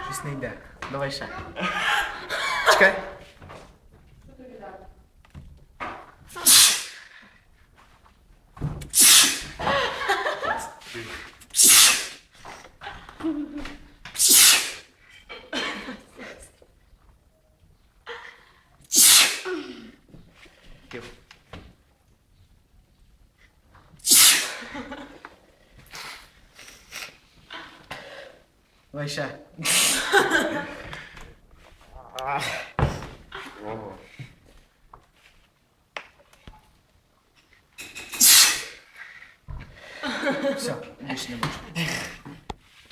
Щось не йде. Давай ще. Чекай. Тихо. Давай ще. Все, більше не можу.